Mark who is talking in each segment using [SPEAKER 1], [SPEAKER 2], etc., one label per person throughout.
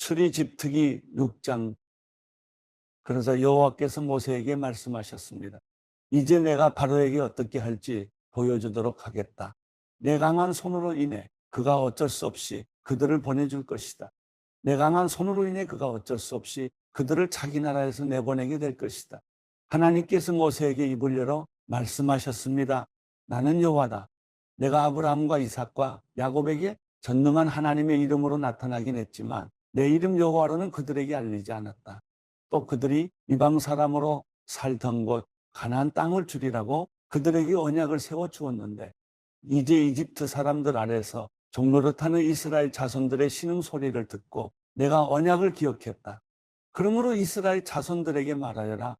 [SPEAKER 1] 출애굽기 6장. 그래서 여호와께서 모세에게 말씀하셨습니다. 이제 내가 바로에게 어떻게 할지 보여주도록 하겠다. 내 강한 손으로 인해 그가 어쩔 수 없이 그들을 보내줄 것이다. 내 강한 손으로 인해 그가 어쩔 수 없이 그들을 자기 나라에서 내보내게 될 것이다. 하나님께서 모세에게 입을 열어 말씀하셨습니다. 나는 여호와다. 내가 아브라함과 이삭과 야곱에게 전능한 하나님의 이름으로 나타나긴 했지만 내 이름 여호와로는 그들에게 알리지 않았다. 또 그들이 이방 사람으로 살던 곳 가나안 땅을 주리라고 그들에게 언약을 세워 주었는데 이제 이집트 사람들 아래서 종노릇하는 이스라엘 자손들의 신음소리를 듣고 내가 언약을 기억했다. 그러므로 이스라엘 자손들에게 말하여라.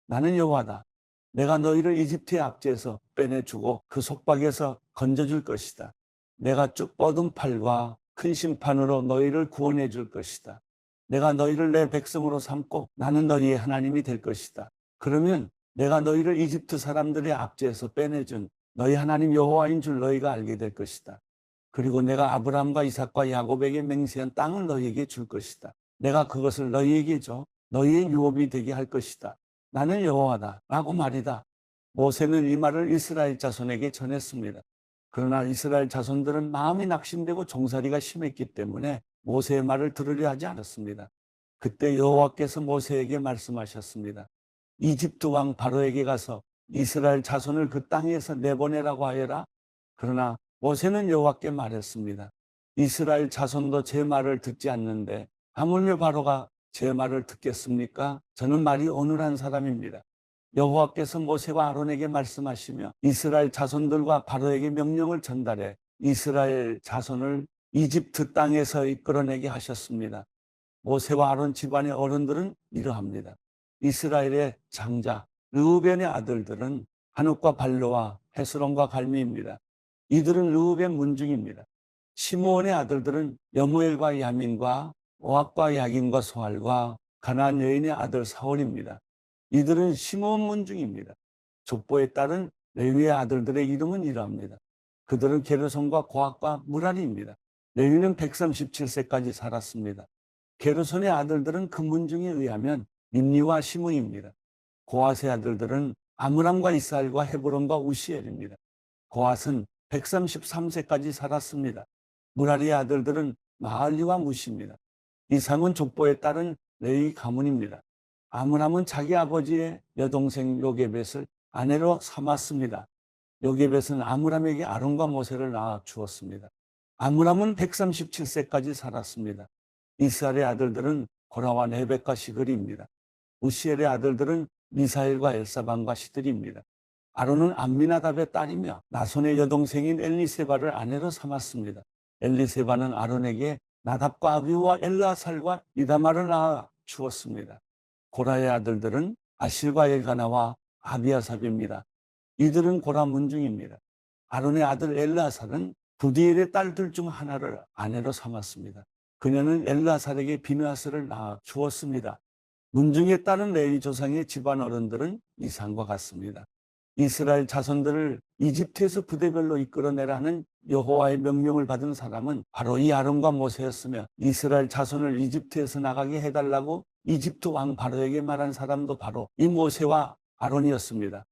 [SPEAKER 1] 나는 여호와다. 내가 너희를 이집트의 압제에서 빼내주고 그 속박에서 건져줄 것이다. 내가 쭉 뻗은 팔과 큰 심판으로 너희를 구원해 줄 것이다. 내가 너희를 내 백성으로 삼고 나는 너희의 하나님이 될 것이다. 그러면 내가 너희를 이집트 사람들의 압제에서 빼내준 너희 하나님 여호와인 줄 너희가 알게 될 것이다. 그리고 내가 아브라함과 이삭과 야곱에게 맹세한 땅을 너희에게 줄 것이다. 내가 그것을 너희에게 줘 너희의 유업이 되게 할 것이다. 나는 여호와다 라고 말이다. 모세는 이 말을 이스라엘 자손에게 전했습니다. 그러나 이스라엘 자손들은 마음이 낙심되고 종살이가 심했기 때문에 모세의 말을 들으려 하지 않았습니다. 그때 여호와께서 모세에게 말씀하셨습니다. 이집트 왕 바로에게 가서 이스라엘 자손을 그 땅에서 내보내라고 하여라. 그러나 모세는 여호와께 말했습니다. 이스라엘 자손도 제 말을 듣지 않는데 하물며 바로가 제 말을 듣겠습니까? 저는 말이 어눌한 사람입니다. 여호와께서 모세와 아론에게 말씀하시며 이스라엘 자손들과 바로에게 명령을 전달해 이스라엘 자손을 이집트 땅에서 이끌어내게 하셨습니다. 모세와 아론 집안의 어른들은 이러합니다. 이스라엘의 장자 르우벤의 아들들은 한옥과 발로와 헤스론과 갈미입니다. 이들은 르우벤 문중입니다. 시므온의 아들들은 여무엘과 야민과 오악과 야긴과 소알과 가나안 여인의 아들 사울입니다. 이들은 시므온 문중입니다. 족보에 따른 레위의 아들들의 이름은 이러합니다. 그들은 게르손과 고학과 무라리입니다. 레위는 137세까지 살았습니다. 게르손의 아들들은 그 문중에 의하면 임리와 시므입니다. 고핫의 아들들은 아므람과 이스라엘과 헤브론과 우시엘입니다. 고핫은 133세까지 살았습니다. 무라리의 아들들은 마할리와 무시입니다. 이상은 족보에 따른 레위 가문입니다. 아므람은 자기 아버지의 여동생 요게벳을 아내로 삼았습니다. 요게벳은 아므람에게 아론과 모세를 낳아 주었습니다. 아므람은 137세까지 살았습니다. 이스라엘의 아들들은 고라와 네벡과 시그리입니다. 우시엘의 아들들은 미사엘과 엘사반과 시들입니다. 아론은 암미나답의 딸이며 나손의 여동생인 엘리세바를 아내로 삼았습니다. 엘리세바는 아론에게 나답과 아비후와 엘라살과 이다말을 낳아 주었습니다. 고라의 아들들은 아실과 엘가나와 아비아삽입니다. 이들은 고라 문중입니다. 아론의 아들 엘라살은 부디엘의 딸들 중 하나를 아내로 삼았습니다. 그녀는 엘라살에게 비느하스를 낳아 주었습니다. 문중에 따른 레위 조상의 집안 어른들은 이상과 같습니다. 이스라엘 자손들을 이집트에서 부대별로 이끌어내라는 여호와의 명령을 받은 사람은 바로 이 아론과 모세였으며 이스라엘 자손을 이집트에서 나가게 해달라고 이집트 왕 바로에게 말한 사람도 바로 이 모세와 아론이었습니다.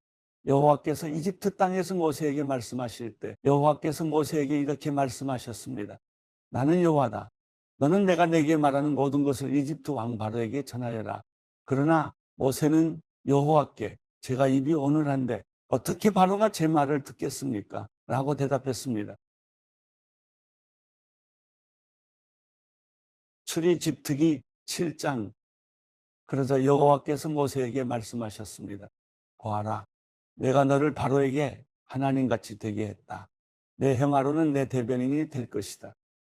[SPEAKER 1] 여호와께서 이집트 땅에서 모세에게 말씀하실 때 여호와께서 모세에게 이렇게 말씀하셨습니다. 나는 여호와다. 너는 내가 내게 말하는 모든 것을 이집트 왕 바로에게 전하여라. 그러나 모세는 여호와께 제가 입이 어눌한데 어떻게 바로가 제 말을 듣겠습니까? 라고 대답했습니다. 출애굽기 7장. 그러자 여호와께서 모세에게 말씀하셨습니다. 보아라, 내가 너를 바로에게 하나님같이 되게 했다. 내 형 아론은 내 대변인이 될 것이다.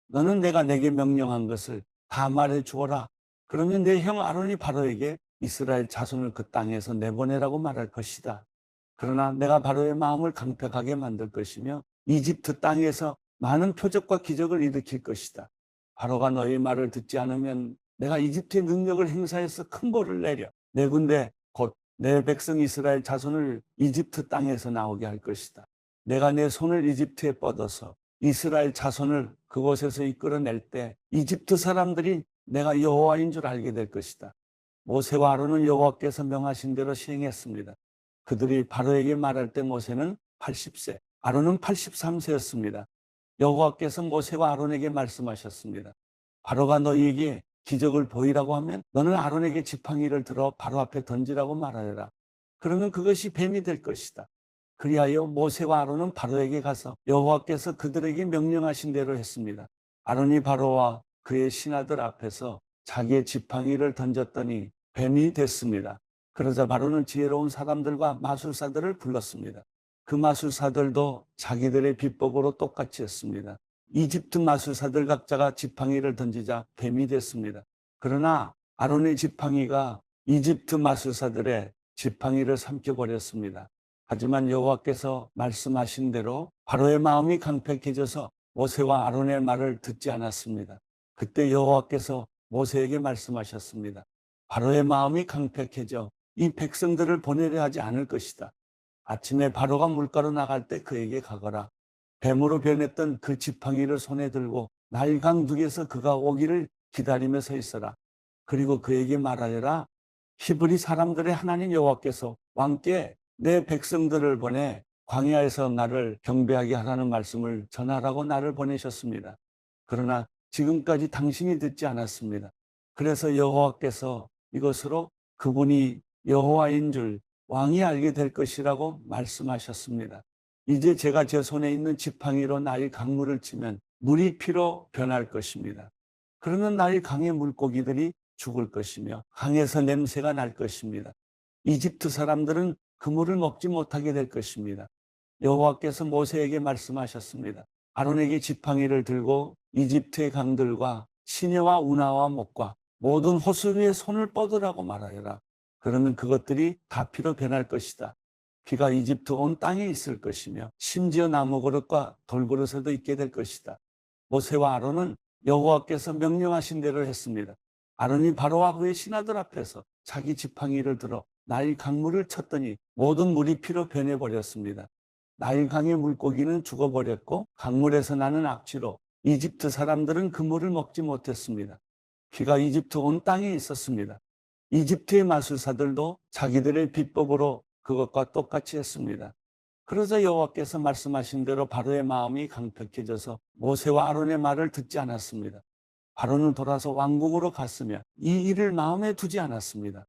[SPEAKER 1] 너는 내가 내게 명령한 것을 다 말해 주어라. 그러면 내 형 아론이 바로에게 이스라엘 자손을 그 땅에서 내보내라고 말할 것이다. 그러나 내가 바로의 마음을 강팍하게 만들 것이며 이집트 땅에서 많은 표적과 기적을 일으킬 것이다. 바로가 너희 말을 듣지 않으면 내가 이집트의 능력을 행사해서 큰 벌을 내려 내 군대 곧 내 백성 이스라엘 자손을 이집트 땅에서 나오게 할 것이다. 내가 내 손을 이집트에 뻗어서 이스라엘 자손을 그곳에서 이끌어낼 때 이집트 사람들이 내가 여호와인 줄 알게 될 것이다. 모세와 아론은 여호와께서 명하신 대로 시행했습니다. 그들이 바로에게 말할 때 모세는 80세, 아론은 83세였습니다. 여호와께서 모세와 아론에게 말씀하셨습니다. 바로가 너희에게 기적을 보이라고 하면 너는 아론에게 지팡이를 들어 바로 앞에 던지라고 말하여라. 그러면 그것이 뱀이 될 것이다. 그리하여 모세와 아론은 바로에게 가서 여호와께서 그들에게 명령하신 대로 했습니다. 아론이 바로와 그의 신하들 앞에서 자기의 지팡이를 던졌더니 뱀이 됐습니다. 그러자 바로는 지혜로운 사람들과 마술사들을 불렀습니다. 그 마술사들도 자기들의 비법으로 똑같이 했습니다. 이집트 마술사들 각자가 지팡이를 던지자 뱀이 됐습니다. 그러나 아론의 지팡이가 이집트 마술사들의 지팡이를 삼켜버렸습니다. 하지만 여호와께서 말씀하신 대로 바로의 마음이 강팍해져서 모세와 아론의 말을 듣지 않았습니다. 그때 여호와께서 모세에게 말씀하셨습니다. 바로의 마음이 강팍해져 이 백성들을 보내려 하지 않을 것이다. 아침에 바로가 물가로 나갈 때 그에게 가거라. 뱀으로 변했던 그 지팡이를 손에 들고 나일강 둑에서 그가 오기를 기다리며 서 있어라. 그리고 그에게 말하여라. 히브리 사람들의 하나님 여호와께서 왕께 내 백성들을 보내 광야에서 나를 경배하게 하라는 말씀을 전하라고 나를 보내셨습니다. 그러나 지금까지 당신이 듣지 않았습니다. 그래서 여호와께서 이것으로 그분이 여호와인 줄 왕이 알게 될 것이라고 말씀하셨습니다. 이제 제가 제 손에 있는 지팡이로 나일 강물을 치면 물이 피로 변할 것입니다. 그러면 나일 강의 물고기들이 죽을 것이며 강에서 냄새가 날 것입니다. 이집트 사람들은 그 물을 먹지 못하게 될 것입니다. 여호와께서 모세에게 말씀하셨습니다. 아론에게 지팡이를 들고 이집트의 강들과 시내와 운하와 목과 모든 호수 위에 손을 뻗으라고 말하여라. 그러면 그것들이 다 피로 변할 것이다. 피가 이집트 온 땅에 있을 것이며 심지어 나무 그릇과 돌그릇에도 있게 될 것이다. 모세와 아론은 여호와께서 명령하신 대로 했습니다. 아론이 바로와 그의 신하들 앞에서 자기 지팡이를 들어 나일 강물을 쳤더니 모든 물이 피로 변해버렸습니다. 나일 강의 물고기는 죽어버렸고 강물에서 나는 악취로 이집트 사람들은 그 물을 먹지 못했습니다. 피가 이집트 온 땅에 있었습니다. 이집트의 마술사들도 자기들의 비법으로 그것과 똑같이 했습니다. 그러자 여호와께서 말씀하신 대로 바로의 마음이 강팍해져서 모세와 아론의 말을 듣지 않았습니다. 바로는 돌아서 왕궁으로 갔으며 이 일을 마음에 두지 않았습니다.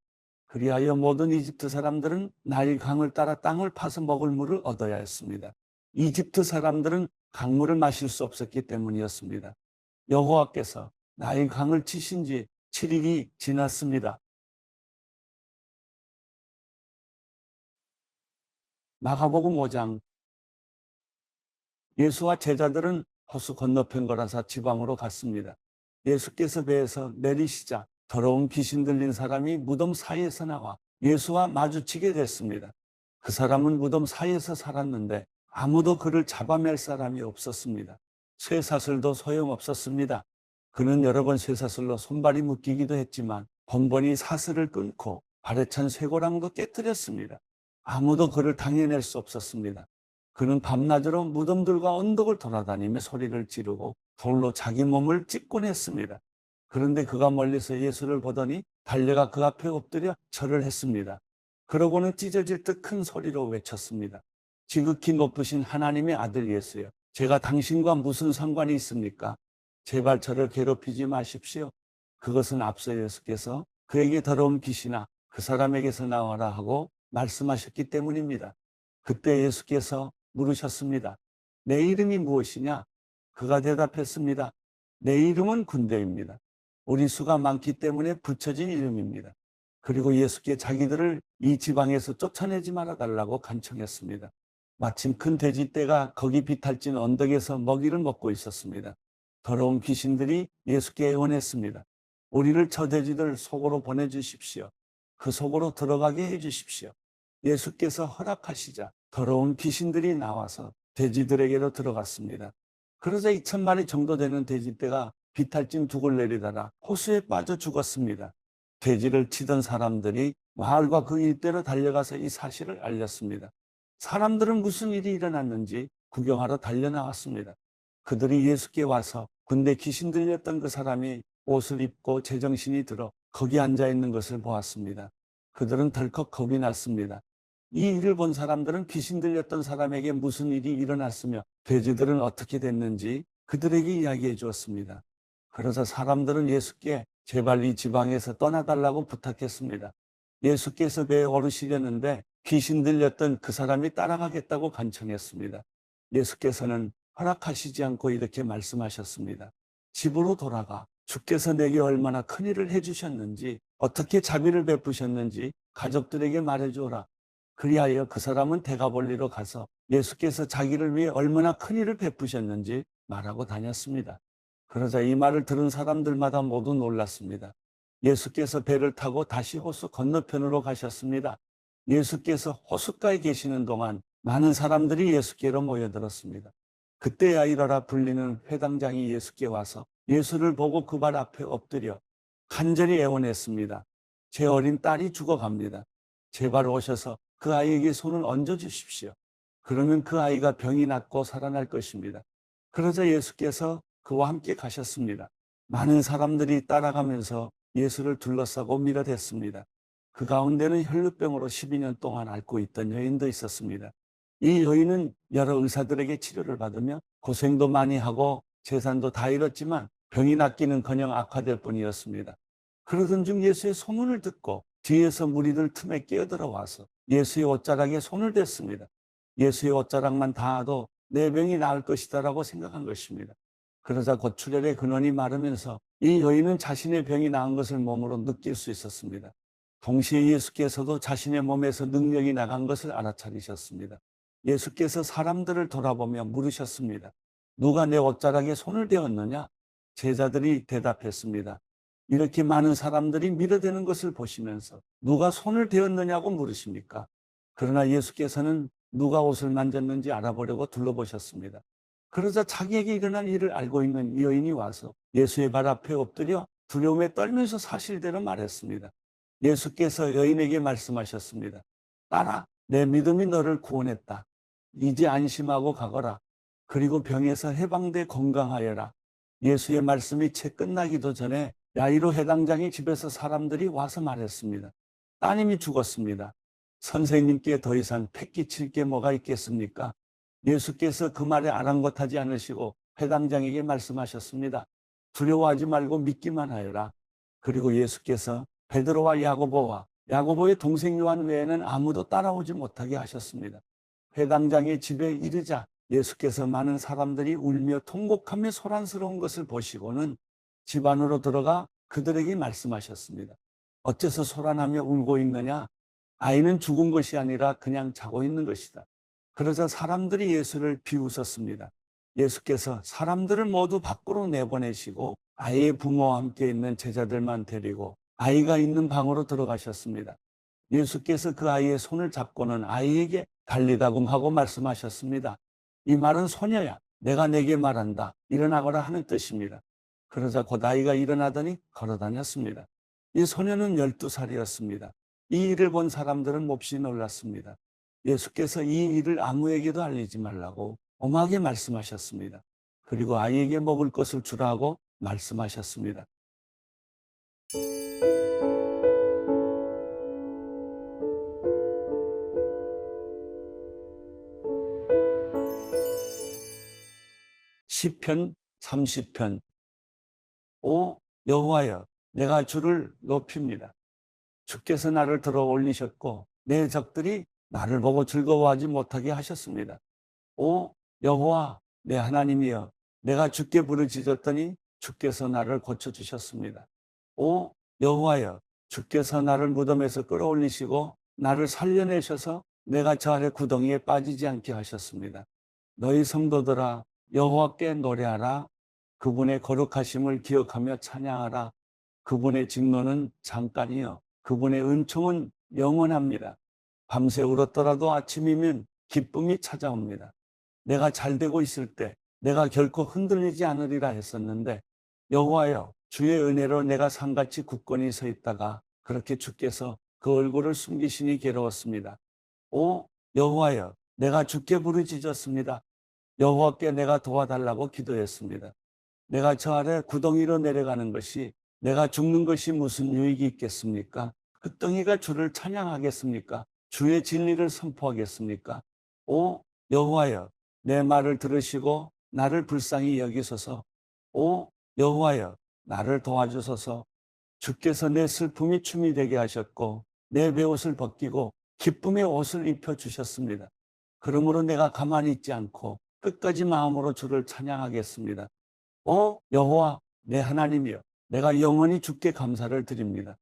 [SPEAKER 1] 그리하여 모든 이집트 사람들은 나일 강을 따라 땅을 파서 먹을 물을 얻어야 했습니다. 이집트 사람들은 강물을 마실 수 없었기 때문이었습니다. 여호와께서 나일 강을 치신 지 7일이 지났습니다. 마가복음 5장. 예수와 제자들은 호수 건너편 거라사 지방으로 갔습니다. 예수께서 배에서 내리시자 더러운 귀신 들린 사람이 무덤 사이에서 나와 예수와 마주치게 됐습니다. 그 사람은 무덤 사이에서 살았는데 아무도 그를 잡아낼 사람이 없었습니다. 쇠사슬도 소용없었습니다. 그는 여러 번 쇠사슬로 손발이 묶이기도 했지만 번번이 사슬을 끊고 발에 찬 쇠고랑도 깨뜨렸습니다. 아무도 그를 당해낼 수 없었습니다. 그는 밤낮으로 무덤들과 언덕을 돌아다니며 소리를 지르고 돌로 자기 몸을 찢곤 했습니다. 그런데 그가 멀리서 예수를 보더니 달려가 그 앞에 엎드려 절을 했습니다. 그러고는 찢어질 듯 큰 소리로 외쳤습니다. 지극히 높으신 하나님의 아들 예수여, 제가 당신과 무슨 상관이 있습니까? 제발 저를 괴롭히지 마십시오. 그것은 앞서 예수께서 그에게 더러운 귀신아 그 사람에게서 나와라 하고 말씀하셨기 때문입니다. 그때 예수께서 물으셨습니다. 내 이름이 무엇이냐? 그가 대답했습니다. 내 이름은 군대입니다. 우리 수가 많기 때문에 붙여진 이름입니다. 그리고 예수께 자기들을 이 지방에서 쫓아내지 말아달라고 간청했습니다. 마침 큰 돼지떼가 거기 비탈진 언덕에서 먹이를 먹고 있었습니다. 더러운 귀신들이 예수께 애원했습니다. 우리를 저 돼지들 속으로 보내주십시오. 그 속으로 들어가게 해주십시오. 예수께서 허락하시자 더러운 귀신들이 나와서 돼지들에게로 들어갔습니다. 그러자 2,000마리 정도 되는 돼지떼가 비탈진 둑을 내리다가 호수에 빠져 죽었습니다. 돼지를 치던 사람들이 마을과 그 일대로 달려가서 이 사실을 알렸습니다. 사람들은 무슨 일이 일어났는지 구경하러 달려나왔습니다. 그들이 예수께 와서 근데 귀신 들렸던 그 사람이 옷을 입고 제정신이 들어 거기 앉아 있는 것을 보았습니다. 그들은 덜컥 겁이 났습니다. 이 일을 본 사람들은 귀신 들렸던 사람에게 무슨 일이 일어났으며 돼지들은 어떻게 됐는지 그들에게 이야기해 주었습니다. 그러자 사람들은 예수께 제발 이 지방에서 떠나달라고 부탁했습니다. 예수께서 배에 오르시려는데 귀신 들렸던 그 사람이 따라가겠다고 간청했습니다. 예수께서는 허락하시지 않고 이렇게 말씀하셨습니다. 집으로 돌아가 주께서 내게 얼마나 큰 일을 해주셨는지 어떻게 자비를 베푸셨는지 가족들에게 말해주어라. 그리하여 그 사람은 대가볼리로 가서 예수께서 자기를 위해 얼마나 큰 일을 베푸셨는지 말하고 다녔습니다. 그러자 이 말을 들은 사람들마다 모두 놀랐습니다. 예수께서 배를 타고 다시 호수 건너편으로 가셨습니다. 예수께서 호숫가에 계시는 동안 많은 사람들이 예수께로 모여들었습니다. 그때 야이러라 불리는 회당장이 예수께 와서 예수를 보고 그 발 앞에 엎드려 간절히 애원했습니다. 제 어린 딸이 죽어갑니다. 제발 오셔서 그 아이에게 손을 얹어 주십시오. 그러면 그 아이가 병이 낫고 살아날 것입니다. 그러자 예수께서 그와 함께 가셨습니다. 많은 사람들이 따라가면서 예수를 둘러싸고 밀어댔습니다. 그 가운데는 혈루병으로 12년 동안 앓고 있던 여인도 있었습니다. 이 여인은 여러 의사들에게 치료를 받으며 고생도 많이 하고 재산도 다 잃었지만 병이 낫기는커녕 악화될 뿐이었습니다. 그러던 중 예수의 소문을 듣고 뒤에서 무리들 틈에 끼어들어와서 예수의 옷자락에 손을 댔습니다. 예수의 옷자락만 닿아도 내 병이 나을 것이다라고 생각한 것입니다. 그러자 곧 출혈의 근원이 마르면서 이 여인은 자신의 병이 나은 것을 몸으로 느낄 수 있었습니다. 동시에 예수께서도 자신의 몸에서 능력이 나간 것을 알아차리셨습니다. 예수께서 사람들을 돌아보며 물으셨습니다. 누가 내 옷자락에 손을 대었느냐? 제자들이 대답했습니다. 이렇게 많은 사람들이 밀어대는 것을 보시면서 누가 손을 대었느냐고 물으십니까? 그러나 예수께서는 누가 옷을 만졌는지 알아보려고 둘러보셨습니다. 그러자 자기에게 일어난 일을 알고 있는 이 여인이 와서 예수의 발 앞에 엎드려 두려움에 떨면서 사실대로 말했습니다. 예수께서 여인에게 말씀하셨습니다. 딸아, 내 믿음이 너를 구원했다. 이제 안심하고 가거라. 그리고 병에서 해방돼 건강하여라. 예수의 말씀이 채 끝나기도 전에 야이로 회당장의 집에서 사람들이 와서 말했습니다. 따님이 죽었습니다. 선생님께 더 이상 패기칠 게 뭐가 있겠습니까? 예수께서 그 말에 아랑곳하지 않으시고 회당장에게 말씀하셨습니다. 두려워하지 말고 믿기만 하여라. 그리고 예수께서 베드로와 야고보와 야고보의 동생 요한 외에는 아무도 따라오지 못하게 하셨습니다. 회당장의 집에 이르자 예수께서 많은 사람들이 울며 통곡하며 소란스러운 것을 보시고는 집 안으로 들어가 그들에게 말씀하셨습니다. 어째서 소란하며 울고 있느냐? 아이는 죽은 것이 아니라 그냥 자고 있는 것이다. 그러자 사람들이 예수를 비웃었습니다. 예수께서 사람들을 모두 밖으로 내보내시고 아이의 부모와 함께 있는 제자들만 데리고 아이가 있는 방으로 들어가셨습니다. 예수께서 그 아이의 손을 잡고는 아이에게 달리다금 하고 말씀하셨습니다. 이 말은 소녀야, 내가 내게 말한다. 일어나거라 하는 뜻입니다. 그러자 곧 아이가 일어나더니 걸어다녔습니다. 이 소녀는 12살이었습니다. 이 일을 본 사람들은 몹시 놀랐습니다. 예수께서 이 일을 아무에게도 알리지 말라고 엄하게 말씀하셨습니다. 그리고 아이에게 먹을 것을 주라고 말씀하셨습니다. 시편 30편. 오 여호와여, 내가 주를 높입니다. 주께서 나를 들어 올리셨고 내 적들이 나를 보고 즐거워하지 못하게 하셨습니다. 오 여호와 내 하나님이여, 내가 주께 부르짖었더니 주께서 나를 고쳐주셨습니다. 오 여호와여, 주께서 나를 무덤에서 끌어올리시고 나를 살려내셔서 내가 저 아래 구덩이에 빠지지 않게 하셨습니다. 너희 성도들아, 여호와께 노래하라. 그분의 거룩하심을 기억하며 찬양하라. 그분의 직노는 잠깐이요 그분의 은총은 영원합니다. 밤새 울었더라도 아침이면 기쁨이 찾아옵니다. 내가 잘되고 있을 때 내가 결코 흔들리지 않으리라 했었는데, 여호와여, 주의 은혜로 내가 산같이 굳건히 서 있다가 그렇게 주께서 그 얼굴을 숨기시니 괴로웠습니다. 오 여호와여, 내가 주께 부르짖었습니다. 여호와께 내가 도와달라고 기도했습니다. 내가 저 아래 구덩이로 내려가는 것이, 내가 죽는 것이 무슨 유익이 있겠습니까? 그 덩이가 주를 찬양하겠습니까? 주의 진리를 선포하겠습니까? 오 여호와여, 내 말을 들으시고 나를 불쌍히 여기소서. 오 여호와여, 나를 도와주소서. 주께서 내 슬픔이 춤이 되게 하셨고 내 베옷을 벗기고 기쁨의 옷을 입혀 주셨습니다. 그러므로 내가 가만히 있지 않고 끝까지 마음으로 주를 찬양하겠습니다. 여호와 내 하나님이여, 내가 영원히 주께 감사를 드립니다.